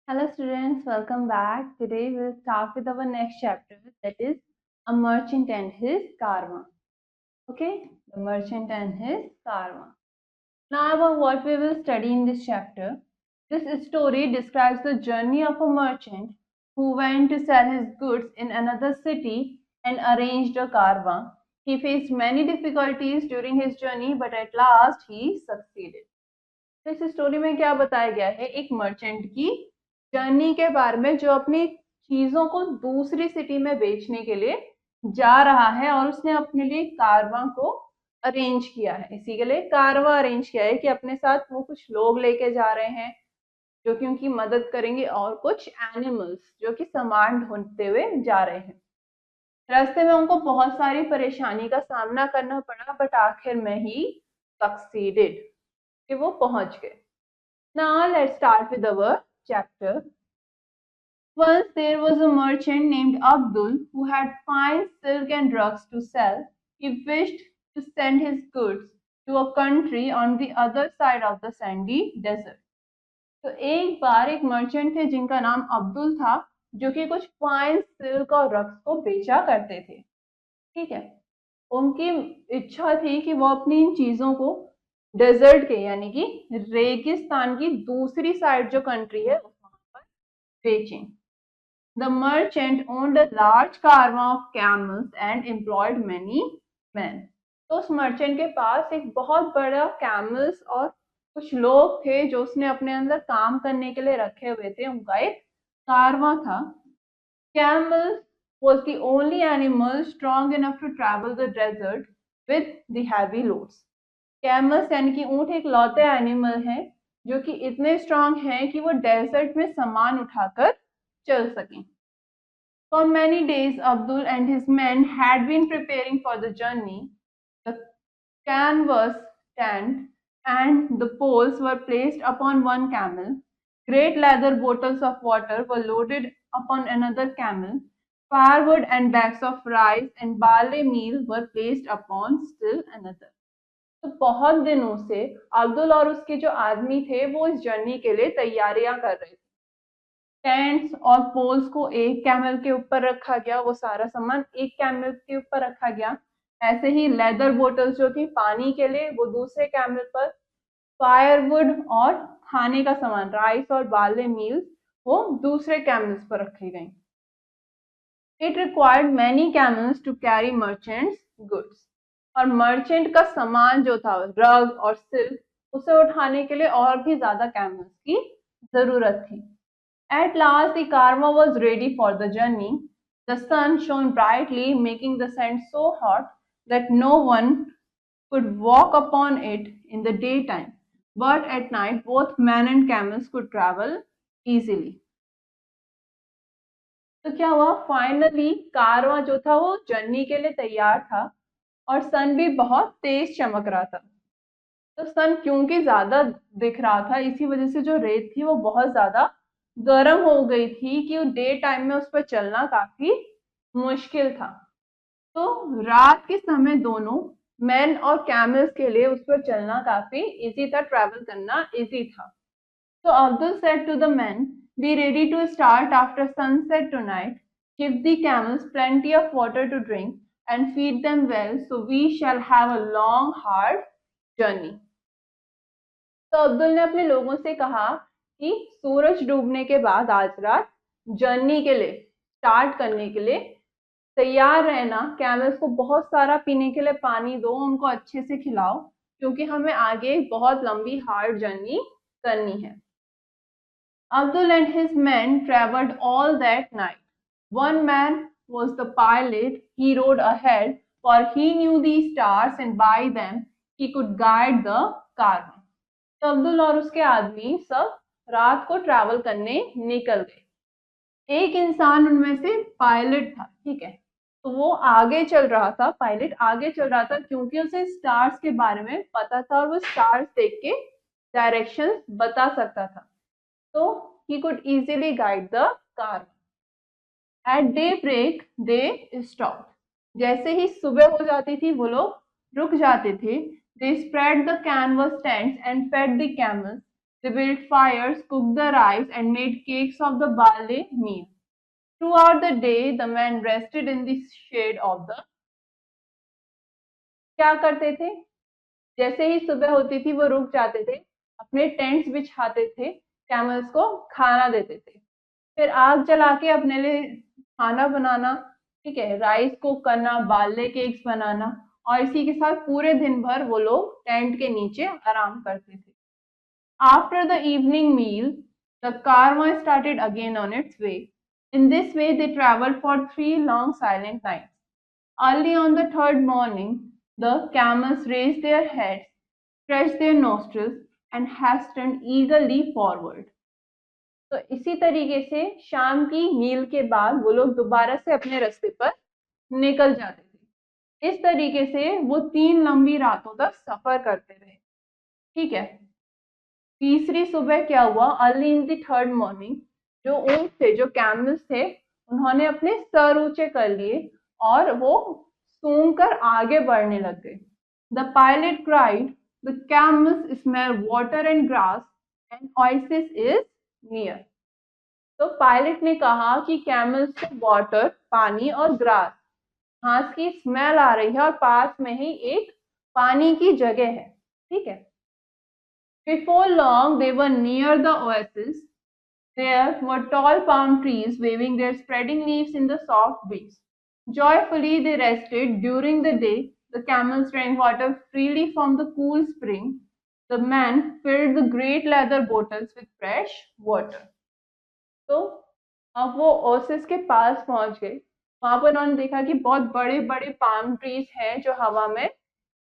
Hello students, welcome back. Today we'll start with our next chapter, that is A Merchant and His Caravan. Okay, The Merchant and His Caravan. Now what we will study in this chapter. This story describes the journey of a merchant who went to sell his goods in another city and arranged a caravan. He faced many difficulties during his journey, but at last he succeeded. तो इस story में क्या बताया गया है, एक merchant की journey के बारे में जो अपनी चीजों को दूसरी सिटी में बेचने के लिए जा रहा है और उसने अपने लिए कारवां को अरेंज किया है। इसी के लिए कारवां अरेंज किया है कि अपने साथ वो कुछ लोग लेके जा रहे हैं जो कि उनकी मदद करेंगे और कुछ एनिमल्स जो कि सामान ढूंढते हुए जा रहे हैं। रास्ते में उनको बहुत सारी परेशानी का सामना करना पड़ा, बट आखिर में ही सक्सीडेड कि वो पहुंच गए। Now let's start with our chapter. Once there was a merchant named Abdul who had fine silk and rugs to sell. He wished to send his goods to a country on the other side of the sandy desert. तो एक बार एक merchant थे जिनका नाम अब्दुल था, जो कि कुछ फाइन सिल्क और रग्स को बेचा करते थे। ठीक है, उनकी इच्छा थी कि वो अपनी इन चीजों को डेजर्ट के यानी कि रेगिस्तान की दूसरी साइड जो कंट्री है वहां पर बेचें। The merchant owned a large caravan of camels and employed many man. तो उस मर्चेंट के पास एक बहुत बड़ा कैमल्स और कुछ लोग थे जो उसने अपने अंदर काम करने के लिए रखे हुए थे। उनका एक कारवां था। Camels was the only animal strong enough to travel the desert with the heavy loads. Camels यानी कि ऊंट एक लौते एनिमल है जो कि इतने स्ट्रांग हैं कि वो डेजर्ट में सामान उठाकर चल सकें। For many days, Abdul and his men had been preparing for the journey. The canvas tent and the poles were placed upon one camel. Great leather bottles of water were loaded upon another camel. Firewood and bags of rice and barley meal were placed upon still another. तो बहुत दिनों से अब्दुल और उसके जो आदमी थे वो इस जर्नी के लिए तैयारियां कर रहे थे। टेंट्स और पोल्स को एक कैमल के ऊपर रखा गया, वो सारा सामान एक कैमल के ऊपर रखा गया। ऐसे ही लेदर बोटल्स जो थी पानी के लिए वो दूसरे कैमल पर, फायरवुड और खाने का सामान राइस और बार्ले मील्स वो दूसरे कैमल्स पर रखी गई। It required many camels to carry merchants goods. और मर्चेंट का सामान जो था रग और सिल्क उसे उठाने के लिए और भी ज्यादा कैमल्स की जरूरत थी। At last the caravan was ready for the journey. The sun shone brightly, making the sand so hot that no one could walk upon it in the daytime. But at night both men and camels could travel easily. तो क्या हुआ, finally कारवां जो था वो journey के लिए तैयार था और सन भी बहुत तेज चमक रहा था। तो सन क्योंकि ज्यादा दिख रहा था इसी वजह से जो रेत थी वो बहुत ज्यादा गर्म हो गई थी कि डे टाइम में उस पर चलना काफी मुश्किल था। तो रात के समय दोनों मैन और कैमल्स के लिए उस पर चलना काफी इजी था, ट्रैवल करना इजी था। So Abdul said to the men, "Be ready to start after sunset tonight. Give the camels plenty of water to drink and feed them well, so we shall have a long, hard journey." तो अब्दुल ने अपने लोगों से कहा कि सूरज डूबने के बाद आज रात जर्नी के लिए स्टार्ट करने के लिए तैयार रहना। कैमल्स को बहुत सारा पीने के लिए पानी दो, उनको अच्छे से खिलाओ क्योंकि हमें आगे बहुत लंबी हार्ड जर्नी करनी है। Abdul and his men traveled all that night. One man was the pilot. He rode ahead, for he knew the stars and by them he could guide the caravan. तो अब्दुल और उसके आदमी सब रात को travel करने निकल गए। एक इंसान उनमें से पायलट था, ठीक है, तो वो आगे चल रहा था। पायलट आगे चल रहा था क्योंकि उसे स्टार्स के बारे में पता था और वो स्टार्स देख के डायरेक्शंस बता सकता था। So he could easily guide the car. At daybreak they stopped. जैसे ही सुबह हो जाती थी वो लोग रुक जाते थे। They spread the canvas tents and fed the camels. They built fires, cooked the rice, and made cakes of the barley meal. Throughout the day, the men rested in the shade of the. क्या करते थे? जैसे ही सुबह होती थी वो रुक जाते थे, अपने टेंट्स बिछाते थे, कैमल्स को खाना देते थे, फिर आग जला के अपने लिए खाना बनाना, ठीक है, राइस कुक करना, बार्ले केक्स बनाना, और इसी के साथ पूरे दिन भर वो लोग टेंट के नीचे आराम करते थे. After the evening meal, the caravan started again on its way. In this way, they traveled for 3 long silent nights. Early on the third morning, the camels raised their heads, stretched their nostrils, and hastened eagerly forward. तो इसी तरीके से शाम की मील के बाद वो लोग दोबारा से अपने रास्ते पर निकल जाते थे. इस तरीके से वो 3 लंबी रातों तक सफर करते रहे. ठीक है. तीसरी सुबह क्या हुआ? Early in the third morning, जो ऊंट थे, जो कैमल्स थे, उन्होंने अपने सर ऊंचे कर लिए और वो सूंघ कर आगे बढ़ने लग गए. The pilot cried, the camels smell water and grass and oasis is near. तो पायलट ने कहा कि कैमल्स को वाटर, पानी, और ग्रास, घास की स्मेल आ रही है और पास में ही एक पानी की जगह है. ठीक है. Before long, they were near the oasis. There were tall palm trees waving their spreading leaves in the soft breeze. Joyfully, they rested during the day. The camels drank water freely from the cool spring. The men filled the great leather bottles with fresh water. तो अब वो Oasis के पास पहुंच गए. वहां पर उन्होंने देखा कि बहुत बड़े बड़े पाम ट्रीज हैं जो हवा में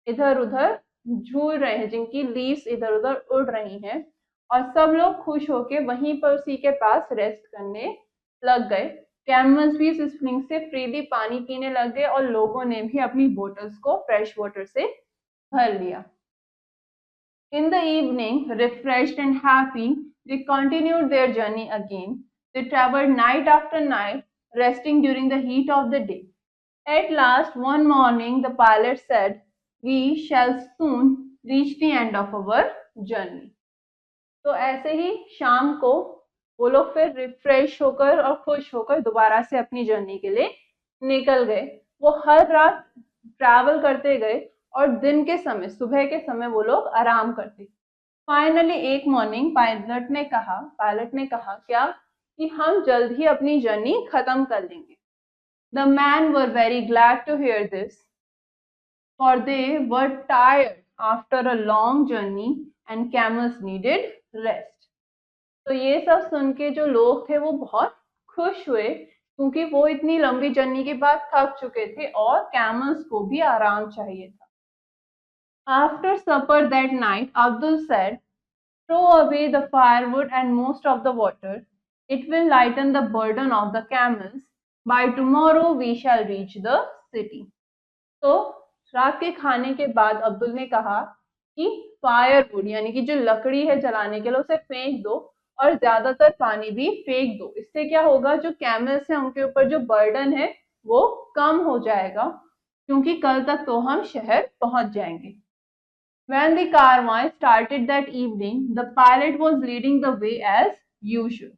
इधर उधर झूल रहे हैं, जिनकी लीव्स इधर उधर उड़ रही हैं, और सब लोग खुश होके वहीं पर उसी के पास रेस्ट करने लग गए. कैमल्स भी इस स्प्रिंग से फ्रीली पानी पीने लग गए और लोगों ने भी अपनी बोतल्स को फ्रेश वाटर से भर लिया. In the evening, refreshed and happy, they continued their journey again. They traveled night after night, resting during the heat of the day. At last, one morning, the pilot said, "We shall soon reach the end of our journey." तो ऐसे ही शाम को वो लोग फिर refresh होकर और खुश होकर दोबारा से अपनी जर्नी के लिए निकल गए. वो हर रात ट्रैवल करते गए और दिन के समय, सुबह के समय वो लोग आराम करते. फाइनली एक मॉर्निंग पायलट ने कहा क्या कि हम जल्द ही अपनी जर्नी खत्म कर लेंगे. The men were very glad to hear this, for they were tired after a long journey and camels needed rest. तो ये सब सुन के जो लोग थे वो बहुत खुश हुए, क्योंकि वो इतनी लंबी जर्नी के बाद थक चुके थे और कैमल्स को भी आराम चाहिए था. After supper that night, Abdul said, "Throw away the firewood and most of the water. It will lighten the burden of the camels. By tomorrow we shall reach the city." तो रात के खाने के बाद अब्दुल ने कहा कि फायरवुड यानी कि जो लकड़ी है जलाने के लिए उसे फेंक दो और ज्यादातर पानी भी फेंक दो. इससे क्या होगा, जो कैमल्स हैं उनके ऊपर जो बर्डन है वो कम हो जाएगा, क्योंकि कल तक तो हम शहर पहुंच जाएंगे. When the caravan started that evening, the pilot was leading the way as usual.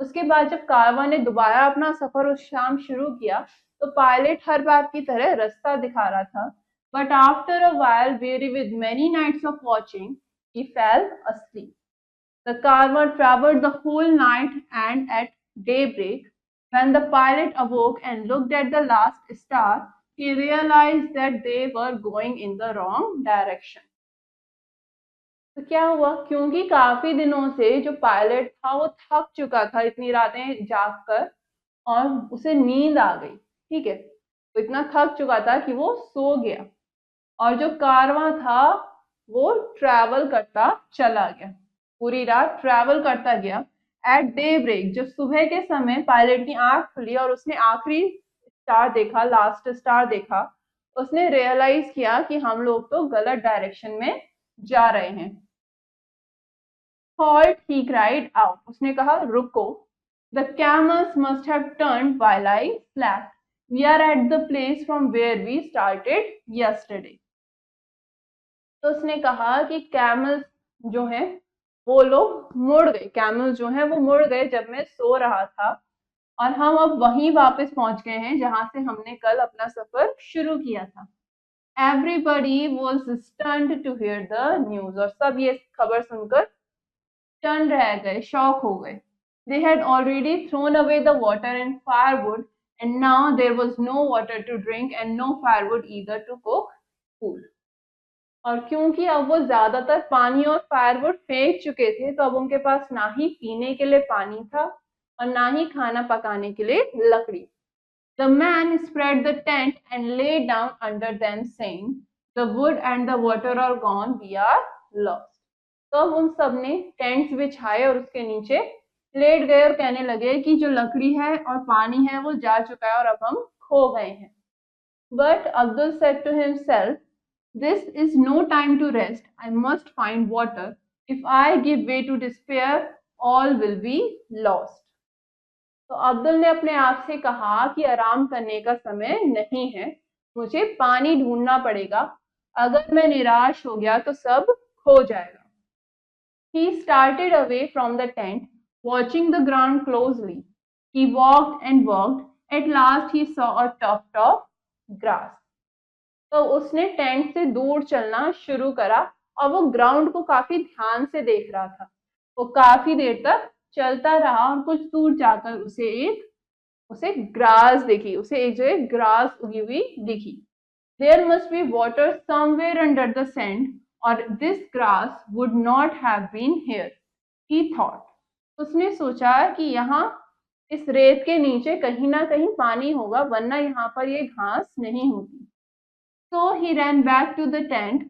उसके बाद जब कारवां ने दोबारा अपना सफर उस शाम शुरू किया तो पायलट हर बार की तरह रास्ता दिखा रहा था. But after a while, weary with many nights of watching, he fell asleep. The caravan traveled the whole night, and at daybreak, when the pilot awoke and looked at the last star, he realized that they were going in the wrong direction. तो क्या हुआ, क्योंकि काफी दिनों से जो pilot था वो थक चुका था इतनी रातें जागकर और उसे नींद आ गई. ठीक है. वो इतना थक चुका था कि वो सो गया और जो कारवां था वो ट्रैवल करता चला गया, पूरी रात ट्रैवल करता गया. एट डे ब्रेक, जब सुबह के समय पायलट की आंख खुली और उसने आखिरी स्टार देखा, लास्ट स्टार देखा, उसने रियलाइज किया कि हम लोग तो गलत डायरेक्शन में जा रहे हैं. Halt, he cried out. उसने कहा रुको. The camels must have turned while I slept. We are at the place from where we started yesterday. तो उसने कहा कि कैमल्स जो हैं वो लोग मुड़ गए, कैमल जो है वो मुड़ गए जब मैं सो रहा था, और हम अब वहीं वापस पहुंच गए हैं जहां से हमने कल अपना सफर शुरू किया था। Everybody was stunned to hear the news, और सब ये खबर सुनकर स्टन रह गए, शॉक हो गए। They had already thrown away the water and firewood, and now there was no water to drink and no firewood either to cook food. और क्योंकि अब वो ज्यादातर पानी और फायरवुड फेंक चुके थे, तो अब उनके पास ना ही पीने के लिए पानी था और ना ही खाना पकाने के लिए लकड़ी। The man spread the tent and lay down under them, saying, "The wood and the water are gone, we are lost." तो अब उन सब ने टेंट्स बिछाए और उसके नीचे लेट गए और कहने लगे कि जो लकड़ी है और पानी है वो जा चुका है और अब हम खो गए हैं। But Abdul said to himself, "This is no time to rest. I must find water. If I give way to despair, all will be lost." तो अब्दुल ने अपने आप से कहा कि आराम करने का समय नहीं है, मुझे पानी ढूंढना पड़ेगा। अगर मैं निराश हो गया तो सब खो जाएगा। He started away from the tent, watching the ground closely. He walked and walked. At last he saw a tuft of grass. तो उसने टेंट से दूर चलना शुरू करा और वो ग्राउंड को काफी ध्यान से देख रहा था। वो काफी देर तक चलता रहा और कुछ दूर जाकर उसे ग्रास दिखी, उसे एक जगह ग्रास उगी हुई दिखी। There must be water somewhere under the sand और this grass would not have been here, he thought. उसने सोचा कि यहाँ इस रेत के नीचे कहीं ना कहीं पानी होगा, वरना यहाँ पर ये घास नहीं होती। So he ran back to the tent,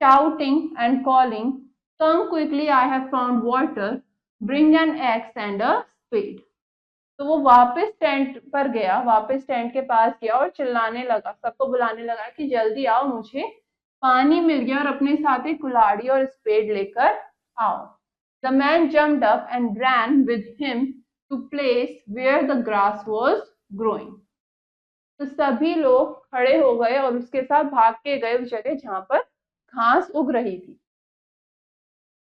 shouting and calling, "Come quickly, I have found water. Bring an axe and a spade." तो वो वापस टेंट पर गया, वापस टेंट के पास गया और चिल्लाने लगा, सबको बुलाने लगा कि जल्दी आओ, मुझे पानी मिल गया और अपने साथ एक कुल्हाड़ी और स्पेड लेकर आओ। The man jumped up and ran with him to place where the grass was growing. तो सभी लोग खड़े हो गए और उसके साथ भाग के गए उस जगह जहां पर घास उग रही थी।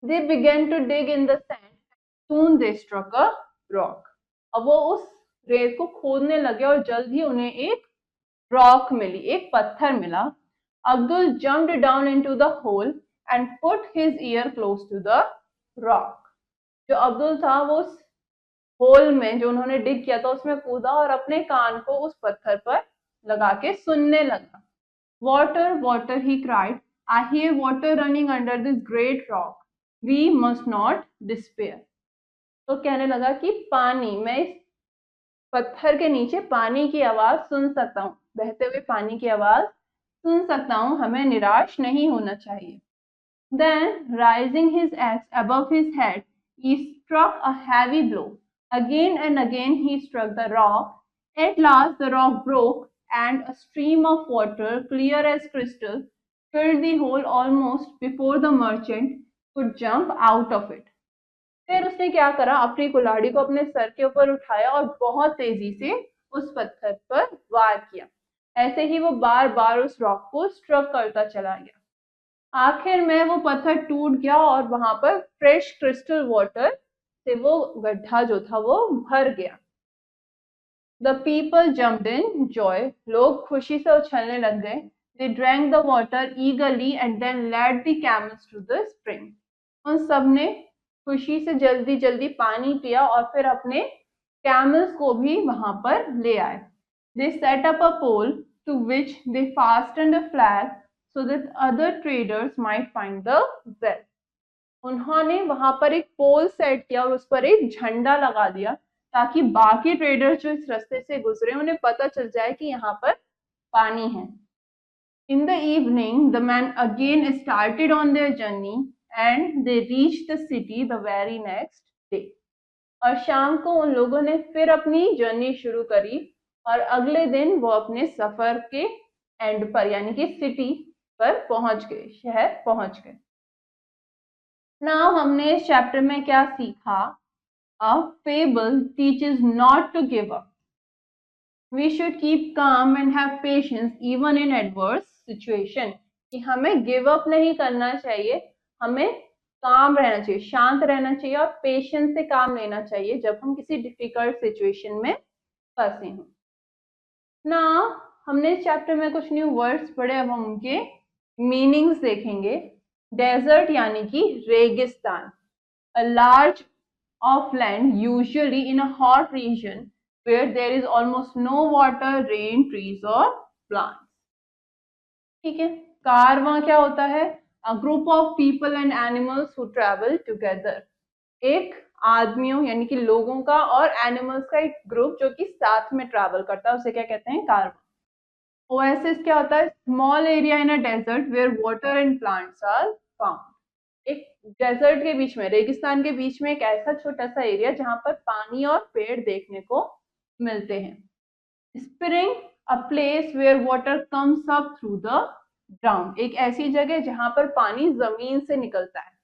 They began to dig in the sand. Soon they struck a rock. अब वो उस रेत को खोदने लगे और जल्द ही उन्हें एक रॉक मिली, एक पत्थर मिला। Abdul jumped down into the hole and put his ear close to the rock. जो अब्दुल था वो उस होल में जो उन्होंने डिग किया था उसमें कूदा और अपने कान को उस पत्थर पर लगा के सुनने लगा। Water, water, he cried. I hear water running under this great rock. We must not despair. तो कहने लगा कि पानी, मैं इस पत्थर के नीचे पानी की आवाज सुन सकता हूँ, बहते हुए पानी की आवाज सुन सकता हूँ, हमें निराश नहीं होना चाहिए। Then, rising his axe above his head, he struck a heavy blow. Again and again he struck the rock. At last the rock broke and a stream of water, clear as crystal, filled the hole almost before the merchant could jump out of it. फिर उसने क्या करा, अपनी कुल्हाड़ी को अपने sir के ऊपर उठाया और बहुत तेजी से उस पत्थर पर वार किया। ऐसे ही वो बार बार उस रॉक को स्ट्रक करता चला गया। आखिर में वो पत्थर टूट गया और वहां पर फ्रेश क्रिस्टल वाटर से वो गड्ढा जो था वो भर गया। The people jumped in joy. लोग खुशी से उछलने लग गए। They drank the water eagerly and then led the camels to the spring. उन सब ने खुशी से जल्दी जल्दी पानी पिया और फिर अपने कैमल्स को भी वहां पर ले आए। They set up a pole to which they fastened a flag so that other traders might find the well. उन्होंने वहां पर एक पोल सेट किया और उस पर एक झंडा लगा दिया ताकि बाकी ट्रेडर्स जो इस रास्ते से गुजरे उन्हें पता चल जाए कि यहाँ पर पानी है। In the evening, the men again started on their journey and they reached the city the very next day. और शाम को उन लोगों ने फिर अपनी जर्नी शुरू करी और अगले दिन वो अपने सफर के एंड पर यानी कि सिटी पर पहुंच गए, शहर पहुंच गए। नाउ हमने इस चैप्टर में क्या सीखा? A fable teaches not to give up. We should keep calm and have patience even in adverse situation. कि हमें गिव अप नहीं करना चाहिए, हमें काम रहना चाहिए, शांत रहना चाहिए और पेशेंस से काम लेना चाहिए जब हम किसी डिफिकल्ट सिचुएशन में फंसे हों ना। हमने इस चैप्टर में कुछ न्यू वर्ड्स पढ़े, अब हम उनके मीनिंग्स देखेंगे। डेजर्ट यानी कि रेगिस्तान, a large of land usually in a hot region where there is almost no water, rain, trees or plants. ठीक है। कारवां क्या होता है? a group of people and animals who travel together, एक आदमियों यानी कि लोगों का और एनिमल्स का एक ग्रुप जो कि साथ में ट्रैवल करता है, उसे क्या कहते हैं? कारवां। ओएसिस क्या होता है? Small area in a desert where water and plants are found, एक डेजर्ट के बीच में, रेगिस्तान के बीच में एक ऐसा छोटा सा एरिया जहां पर पानी और पेड़ देखने को मिलते हैं। Spring, a place where water comes up through the ground, एक ऐसी जगह जहां पर पानी जमीन से निकलता है।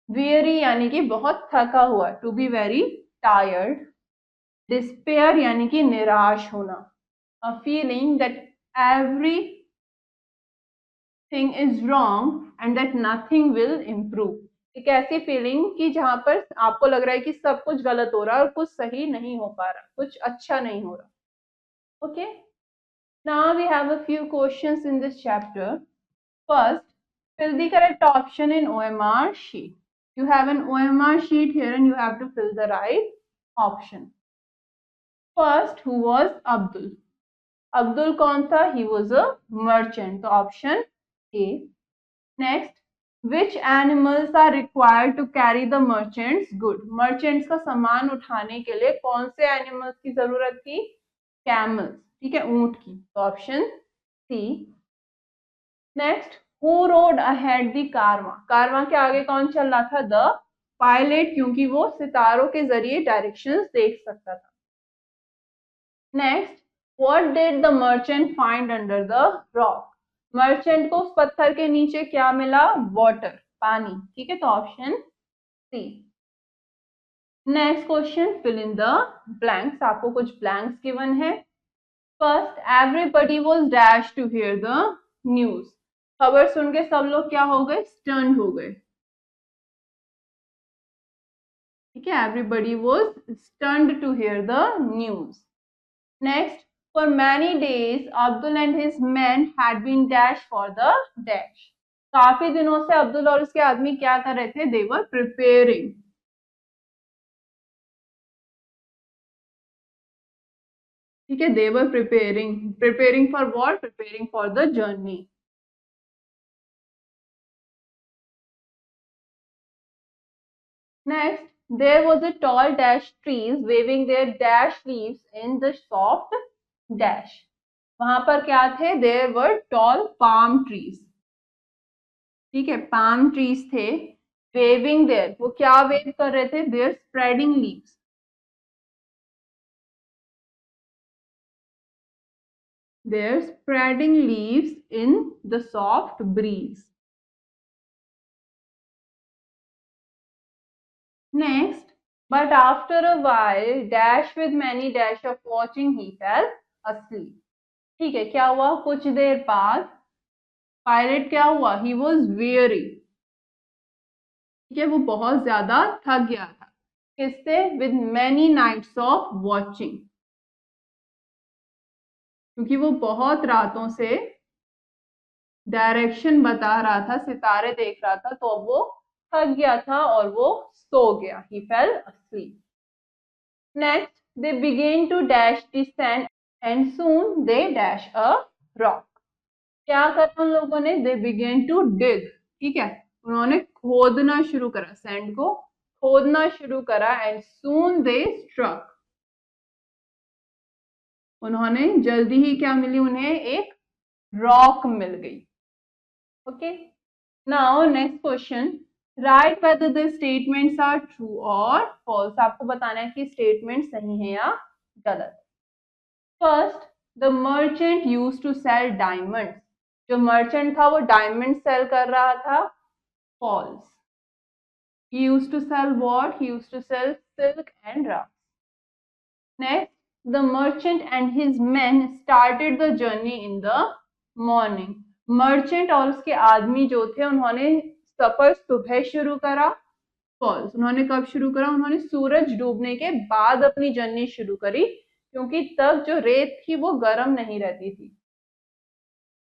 वेरी यानी कि बहुत थका हुआ, to be very tired. Despair यानी कि निराश होना, a feeling that everything is wrong and that nothing will improve, एक ऐसी फीलिंग कि जहां पर आपको लग रहा है कि सब कुछ गलत हो रहा है और कुछ सही नहीं हो पा रहा, कुछ अच्छा नहीं हो रहा। Okay, now we have a few questions in this chapter. First, fill the correct option in OMR sheet. You have an OMR sheet here and you have to fill the right option. First, who was Abdul? Abdul कौन था? He was a merchant. तो option A. Next, which animals are required to carry the merchant's good? Merchants का सामान उठाने के लिए कौन से animals की जरूरत थी? Camels, ठीक है, ऊंट की। तो option C. Next, who rode ahead the कारवां? कारवां के आगे कौन चल रहा था? The pilot, क्योंकि वो सितारों के जरिए डायरेक्शंस देख सकता था। Next, what did the merchant find under the rock? Merchant को उस पत्थर के नीचे क्या मिला? वाटर, पानी, ठीक है, तो option C. Next question, fill in the blanks, आपको कुछ ब्लैंक्स गिवन है। First, everybody was dash to hear the news, खबर सुन के सब लोग क्या हो गए? स्टन्ड हो गए, ठीक है, everybody was stunned to hear the news. Next, for many days Abdul and his men had been dash for the dash, काफी दिनों से अब्दुल और उसके आदमी क्या कर रहे थे? They were preparing, ठीक है, they were preparing for what? Preparing for the journey. Next, there was a tall dash trees waving their dash leaves in the soft dash, वहां पर क्या थे? There were tall palm trees, ठीक है, palm trees थे। Waving there, वो क्या wave कर रहे थे? Their spreading leaves, their spreading leaves in the soft breeze. Next, but after a while dash with many dash of watching he fell asleep, ठीक है, क्या हुआ? कुछ देर बाद पायलट क्या हुआ? ही वॉज वेरी, ठीक है, वो बहुत ज्यादा थक गया था, किससे? With many nights of watching, क्योंकि वो बहुत रातों से डायरेक्शन बता रहा था, सितारे देख रहा था, तो अब वो थक गया था और वो सो गया, ही fell asleep. Next, they began to dash the sand and soon they dash a rock. क्या करा उन लोगों ने? They began to dig, ठीक है, उन्होंने खोदना शुरू करा, सैंड को खोदना शुरू करा, and soon they struck, उन्होंने जल्दी ही क्या मिली उन्हें? एक रॉक मिल गई। Okay, now next question, write whether the statements are true or false, आपको बताना है कि स्टेटमेंट सही है या गलत। First, the merchant used to sell diamonds, जो मर्चेंट था वो डायमंड सेल कर रहा था, false. He used to sell what? He used to sell silk and rugs. Next, the merchant and his men started the journey in the morning. Merchant और उसके आदमी जो थे उन्होंने सफर सुबह शुरू करा? फॉल्स। उन्होंने कब शुरू करा? उन्होंने सूरज डूबने के बाद अपनी जर्नी शुरू करी, क्योंकि तब जो रेत थी वो गर्म नहीं रहती थी।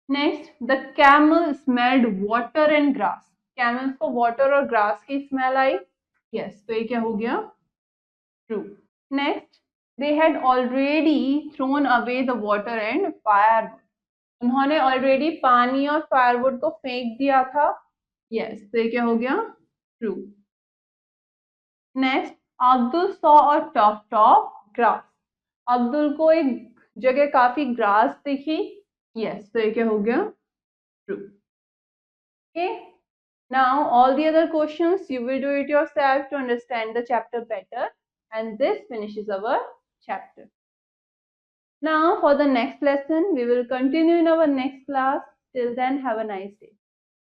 Next, the camel smelled water and grass. Camels को वाटर और ग्रास की स्मेल आई। यस, तो ये क्या हो गया? True. Next, they had already thrown away the water and firewood. उन्होंने ऑलरेडी पानी और फायरवुड को फेंक दिया था। यस, तो ये क्या हो गया? True. Next, Abdul saw a tuft of grass. Abdul को एक जगह काफी ग्रास दिखी। यस, तो ये क्या हो गया? True. Okay, now all the other questions you will do it yourself to understand the chapter better, and this finishes our chapter. Now for the next lesson, we will continue in our next class. Till then, have a nice day.